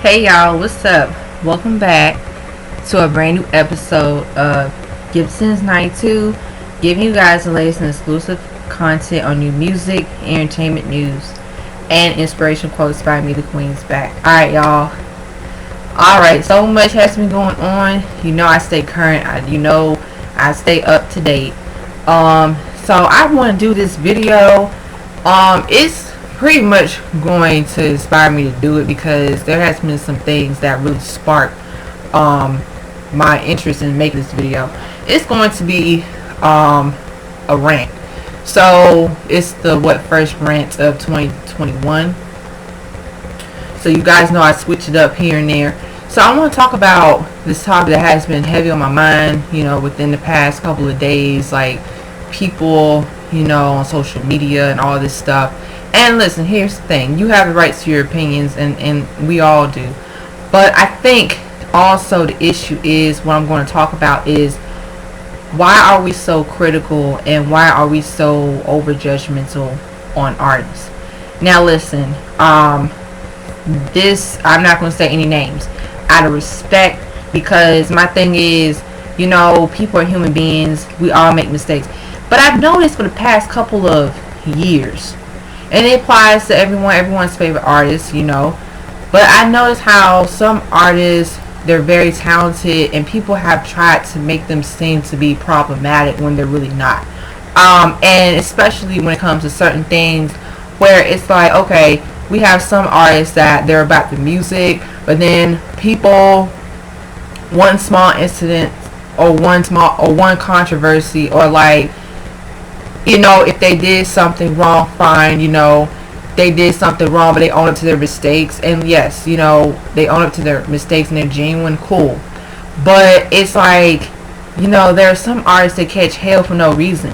Hey y'all, what's up? Welcome back to a brand new episode of Gibson's 92, giving you guys the latest and exclusive content on new music, entertainment news, and inspiration quotes by me, the Queen's back. Alright, y'all. Alright, so much has been going on. You know I stay current. I stay up to date. So I want to do this video. It's pretty much going to inspire me to do it because there has been some things that really sparked my interest in making this video. It's going to be a rant. So it's the first rant of 2021. So you guys know I switch it up here and there. So I want to talk about this topic that has been heavy on my mind, within the past couple of days, like people, on social media and all this stuff. And listen, here's the thing. You have the right to your opinions, and we all do. But I think also the issue is, what I'm going to talk about is, why are we so critical and why are we so over judgmental on artists? Now listen, I'm not going to say any names out of respect, because my thing is, people are human beings. We all make mistakes. But I've noticed for the past couple of years, and it applies to everyone's favorite artist, but I noticed how some artists, they're very talented, and people have tried to make them seem to be problematic when they're really not. And especially when it comes to certain things where it's like, okay, we have some artists that they're about the music, but then people, one small incident or one controversy, or like, if they did something wrong, fine, they did something wrong, but they own up to their mistakes. And yes, they own up to their mistakes and they're genuine, cool. But it's like, there are some artists that catch hell for no reason.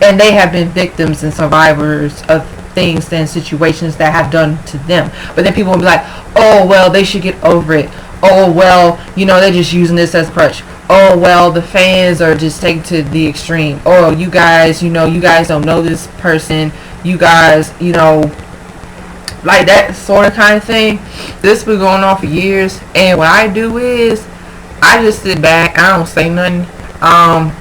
And they have been victims and survivors of things and situations that have done to them. But then people will be like, oh, well, they should get over it. Oh, well, they're just using this as a crutch. Oh, well, the fans are just taking to the extreme. Oh, you guys, you guys don't know this person. You guys, like that sort of kind of thing. This has been going on for years. And what I do is, I just sit back. I don't say nothing. And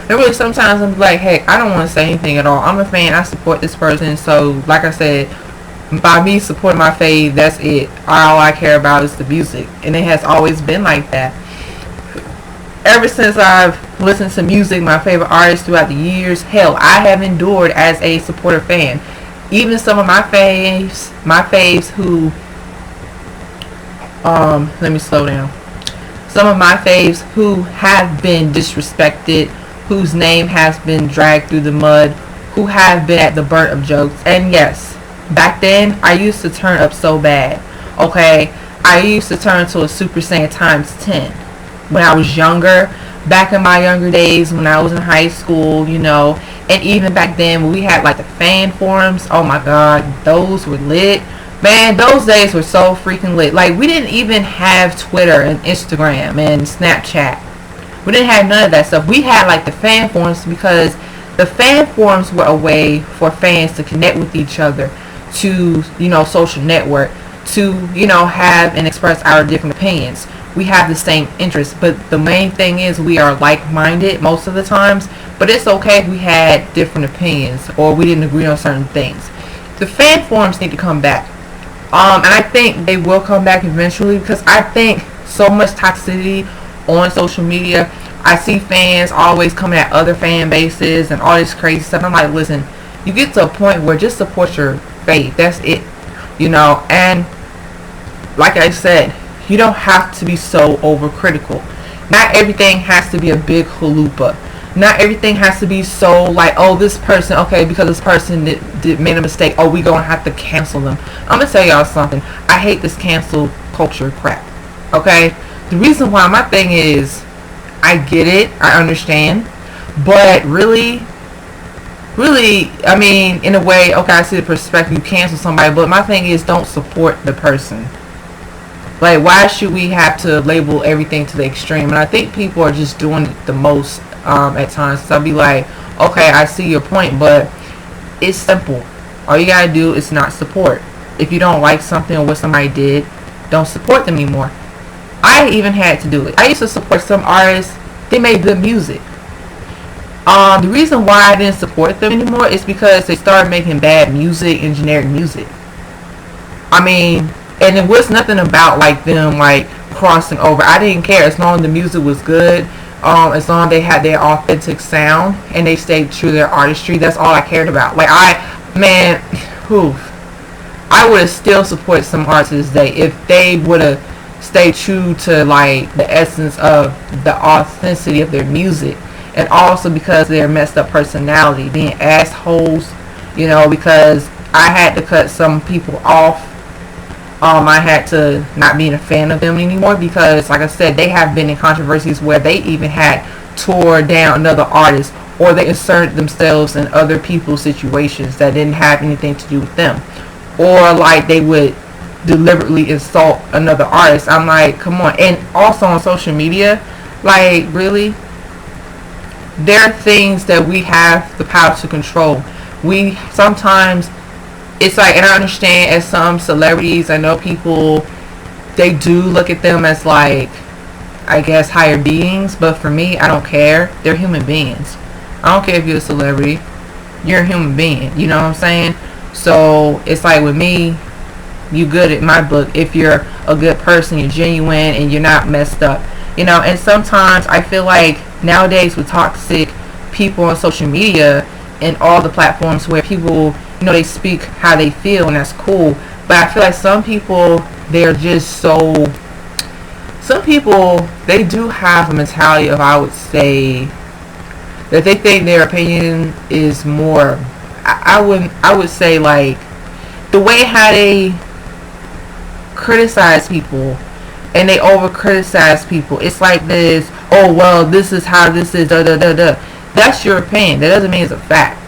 really sometimes I'm like, hey, I don't want to say anything at all. I'm a fan. I support this person. So, like I said, by me supporting my fave, that's it. All I care about is the music. And it has always been like that. Ever since I've listened to music, my favorite artists throughout the years, hell, I have endured as a supporter fan. Even some of my faves who, let me slow down. Some of my faves who have been disrespected, whose name has been dragged through the mud, who have been at the burnt of jokes. And yes, back then, I used to turn up so bad. Okay, I used to turn to a Super Saiyan times 10. When I was younger, back in my younger days, when I was in high school, and even back then when we had like the fan forums, oh my god, those were lit. Man, those days were so freaking lit. Like, we didn't even have Twitter and Instagram and Snapchat. We didn't have none of that stuff. We had like the fan forums, because the fan forums were a way for fans to connect with each other, to, social network, to, have and express our different opinions. We have the same interests, but the main thing is we are like-minded most of the times. But it's okay if we had different opinions or we didn't agree on certain things. The fan forums need to come back, and I think they will come back eventually, because I think so much toxicity on social media. I see fans always coming at other fan bases and all this crazy stuff. I'm like, listen, you get to a point where just support your faith. That's it, and like I said, you don't have to be so overcritical. Not everything has to be a big halupa. Not everything has to be so like, oh, this person, okay, because this person made a mistake, oh, we gonna have to cancel them. I'm gonna tell y'all something. I hate this cancel culture crap. Okay? The reason why, my thing is, I get it, I understand, but really, I mean, in a way, okay, I see the perspective, you cancel somebody, but my thing is, don't support the person. Like, why should we have to label everything to the extreme? And I think people are just doing it the most at times. So I'll be like, okay, I see your point, but it's simple. All you gotta do is not support. If you don't like something or what somebody did, don't support them anymore. I even had to do it. I used to support some artists. They made good music. The reason why I didn't support them anymore is because they started making bad music and generic music. I mean, and it was nothing about like them like crossing over. I didn't care as long as the music was good. As long as they had their authentic sound and they stayed true to their artistry. That's all I cared about. Like I would have still supported some artists to this day if they would have stayed true to like the essence of the authenticity of their music, and also because of their messed up personality, being assholes, because I had to cut some people off. I had to not being a fan of them anymore because, like I said, they have been in controversies where they even had tore down another artist, or they inserted themselves in other people's situations that didn't have anything to do with them, or like they would deliberately insult another artist. I'm like, come on. And also on social media, like, really, there are things that we have the power to control. We sometimes, it's like, and I understand as some celebrities, I know people, they do look at them as like, I guess, higher beings, but for me, I don't care. They're human beings. I don't care if you're a celebrity. You're a human being. You know what I'm saying? So it's like with me, you good in my book if you're a good person, you're genuine, and you're not messed up. And sometimes I feel like nowadays with toxic people on social media and all the platforms where people, they speak how they feel, and that's cool. But I feel like some people, they're just so, some people, they do have a mentality of, I would say, that they think their opinion is more, I would say, like, the way how they criticize people, and they over criticize people. It's like this, oh, well, this is how this is, da da da da. That's your opinion. That doesn't mean it's a fact.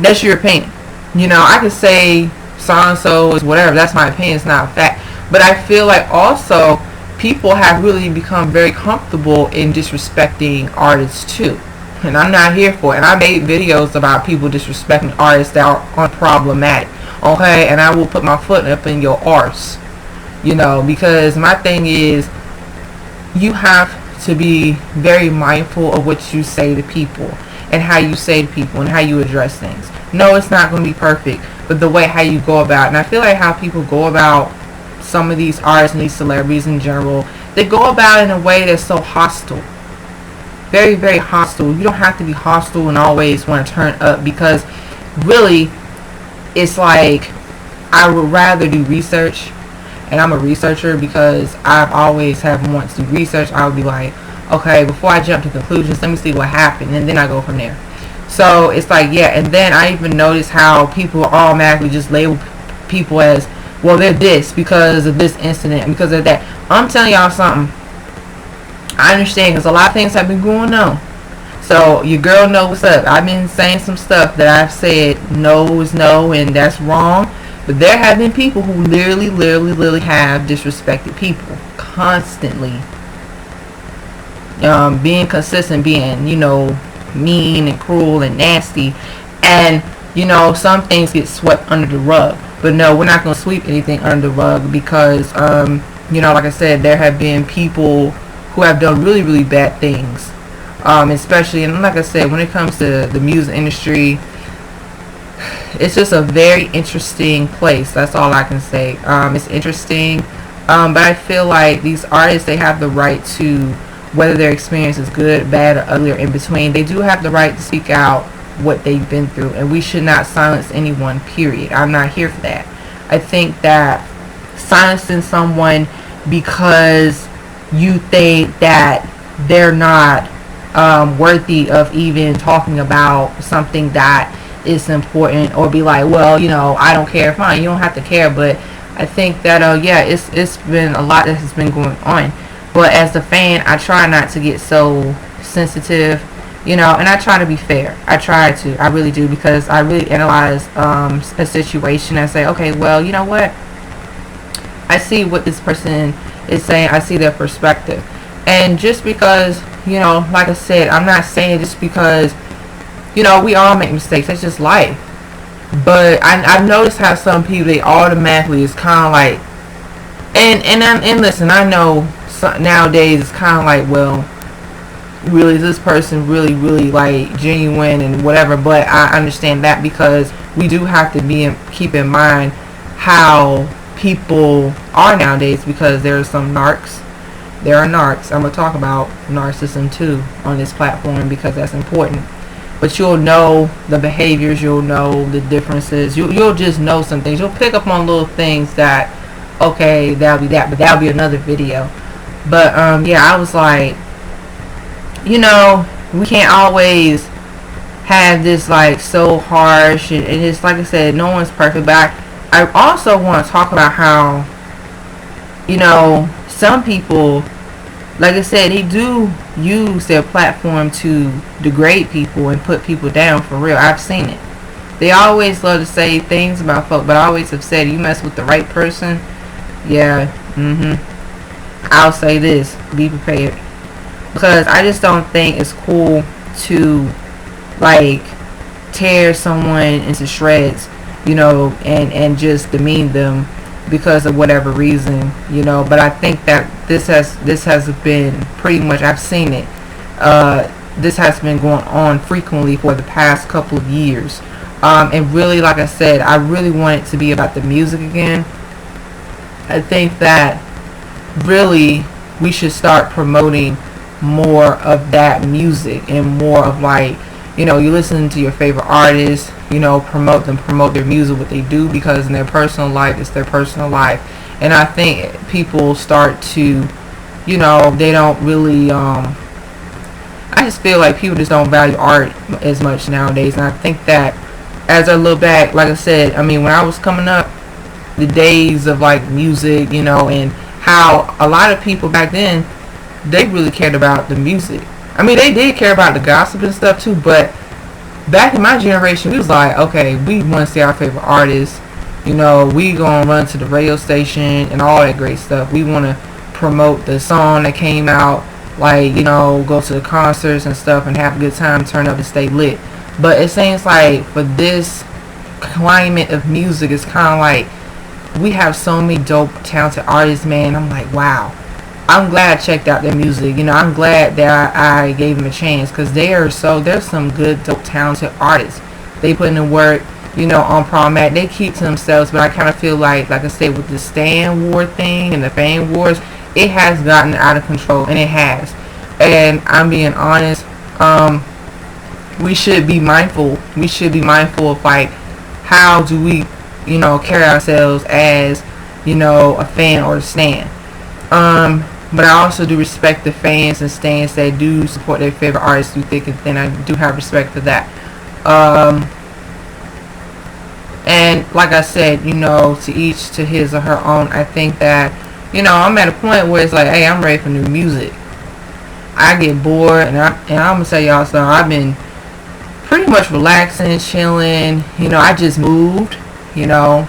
That's your opinion. I could say so-and-so is whatever. That's my opinion. It's not a fact. But I feel like also people have really become very comfortable in disrespecting artists too. And I'm not here for it. And I made videos about people disrespecting artists that are unproblematic. Okay? And I will put my foot up in your arse. Because my thing is, you have to be very mindful of what you say to people, and how you say to people, and how you address things. No, it's not going to be perfect, but the way how you go about it. And I feel like how people go about some of these artists and these celebrities in general, they go about it in a way that's so hostile. Very, very hostile. You don't have to be hostile and always want to turn up, because really, it's like, I would rather do research, and I'm a researcher because I've always have wanted to do research. I would be like, okay, before I jump to conclusions, let me see what happened, and then I go from there. So it's like, yeah, and then I even notice how people automatically just label people as, well, they're this because of this incident, because of that. I'm telling y'all something. I understand, because a lot of things have been going on. So your girl know what's up. I've been saying some stuff that I've said no is no, and that's wrong. But there have been people who literally have disrespected people constantly. Being consistent, being, mean and cruel and nasty. And, some things get swept under the rug. But no, we're not going to sweep anything under the rug because, like I said, there have been people who have done really bad things. Especially, and like I said, when it comes to the music industry, it's just a very interesting place. That's all I can say. It's interesting, but I feel like these artists, they have the right to, whether their experience is good, bad, or ugly, or in between, they do have the right to speak out what they've been through, and we should not silence anyone, period. I'm not here for that. I think that silencing someone because you think that they're not worthy of even talking about something that is important, or be like, well, I don't care. Fine, you don't have to care. But I think that it's been a lot that has been going on. But as a fan, I try not to get so sensitive, and I try to be fair. I really do, because I really analyze a situation and say, okay, well, you know what, I see what this person is saying. I see their perspective. And just because, like I said, I'm not saying just because, we all make mistakes. That's just life. But I've noticed how some people, they automatically is kind of like, And listen, I know nowadays it's kind of like, well, really, is this person really like genuine and whatever? But I understand that, because we do have to keep in mind how people are nowadays, because there are some narcs. There are narcs. I'm gonna talk about narcissism too on this platform, because that's important. But you'll know the behaviors, you'll know the differences, you'll just know some things. You'll pick up on little things that, okay, that'll be that, but that'll be another video. But yeah, I was like, we can't always have this like so harsh, and it's like I said, no one's perfect. But I also want to talk about how, some people, like I said, they do use their platform to degrade people and put people down for real. I've seen it. They always love to say things about folk, but I always have said, you mess with the right person, yeah, I'll say this, be prepared. Because I just don't think it's cool to like tear someone into shreds, and just demean them because of whatever reason, but I think that this has been pretty much, I've seen it, this has been going on frequently for the past couple of years, and really, like I said, I really want it to be about the music again. I think that really we should start promoting more of that music, and more of like, you listen to your favorite artists, promote their music, what they do, because in their personal life, it's their personal life. And I think people start to, they don't really, I just feel like people just don't value art as much nowadays. And I think that as I look back, like I said, I mean, when I was coming up, the days of like music, and how a lot of people back then, they really cared about the music. I mean, they did care about the gossip and stuff too, but back in my generation, we was like, okay, we want to see our favorite artists. We gonna run to the radio station and all that great stuff. We want to promote the song that came out, like, go to the concerts and stuff and have a good time, turn up and stay lit. But it seems like for this climate of music, it's kind of like we have so many dope, talented artists, man. I'm like, wow. I'm glad I checked out their music. I'm glad that I gave them a chance, because there's some good, dope, talented artists. They put in the work, on Promat. They keep to themselves, but I kind of feel like I said, with the Stan War thing and the fan wars, it has gotten out of control, and it has. And I'm being honest, we should be mindful. We should be mindful of like, how do we, carry ourselves as, a fan or a stan. But I also do respect the fans and stans that do support their favorite artists through thick and thin. I do have respect for that. And like I said, to each to his or her own. I think that, I'm at a point where it's like, hey, I'm ready for new music. I get bored, and I'm gonna tell y'all something. I've been pretty much relaxing, chilling. I just moved. So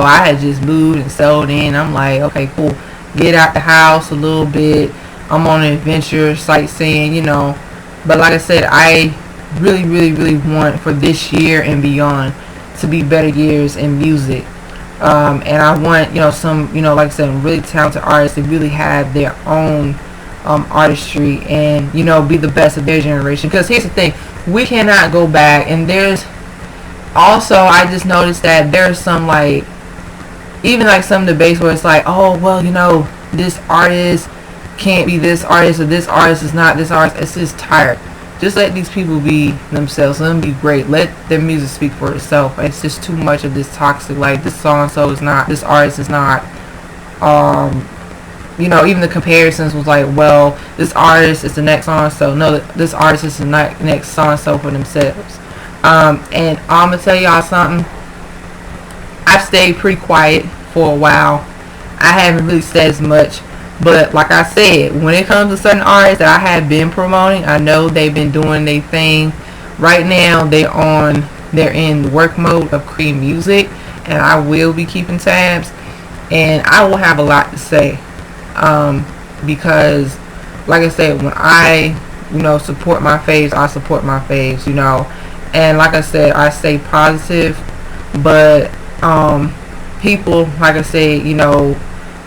I had just moved and settled in. I'm like, okay, cool. Get out the house a little bit. I'm on an adventure, sightseeing, But like I said, I really want for this year and beyond to be better years in music. And I want, some, like I said, really talented artists to really have their own artistry and, be the best of their generation. Because here's the thing, we cannot go back. And there's also, I just noticed that there's some like, even like some debates where it's like, oh, well, this artist can't be this artist, or this artist is not this artist. It's just tired. Just let these people be themselves. Let them be great. Let their music speak for itself. It's just too much of this toxic, like, this song-so is not, this artist is not. Even the comparisons was like, well, this artist is the next song-so. No, this artist is the next song-so for themselves. And I'm going to tell y'all something. I've stayed pretty quiet for a while. I haven't really said as much, but like I said, when it comes to certain artists that I have been promoting, I know they've been doing their thing. Right now, they're in work mode of creating music, and I will be keeping tabs, and I will have a lot to say, because like I said, when I support my faves, I support my faves, and like I said, I stay positive, but people, like I said,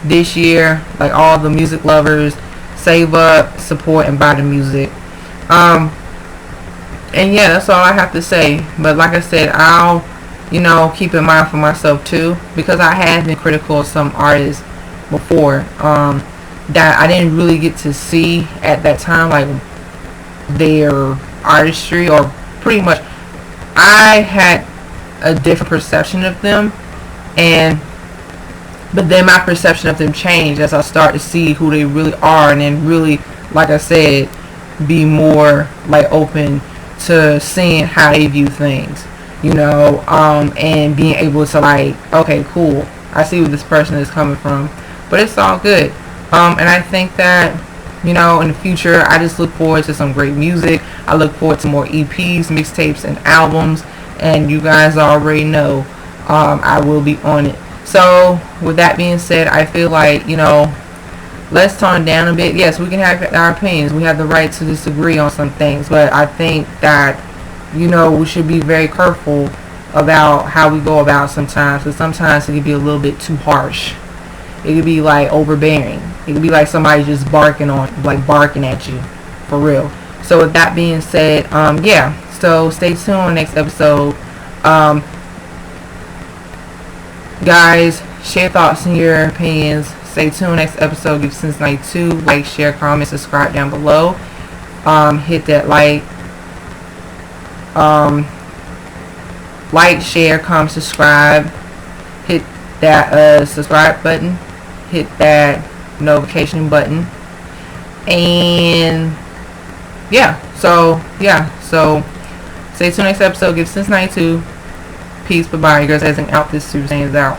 this year, like all the music lovers, save up, support, and buy the music. And yeah, that's all I have to say. But like I said, I'll keep in mind for myself too, because I have been critical of some artists before that I didn't really get to see at that time, like their artistry, or pretty much I had a different perception of them, and but then my perception of them changed as I start to see who they really are, and then really, like I said, be more like open to seeing how they view things, and being able to like, okay, cool, I see where this person is coming from, but it's all good. And I think that, in the future, I just look forward to some great music. I look forward to more EPs, mixtapes, and albums, and you guys already know I will be on it. So with that being said, I feel like, let's tone down a bit. Yes, we can have our opinions. We have the right to disagree on some things, but I think that, we should be very careful about how we go about sometimes, because sometimes it can be a little bit too harsh. It could be like overbearing. It could be like somebody just barking at you, for real. So with that being said, yeah. So stay tuned on the next episode. Guys, share thoughts and your opinions. Stay tuned next episode. Give Since 92. Like, share, comment, subscribe down below. Hit that like, share, comment, subscribe. Hit that subscribe button. Hit that notification button. And so stay tuned next episode. Give Since 92. Peace. Bye bye. You guys, out. This Super Saiyan's out.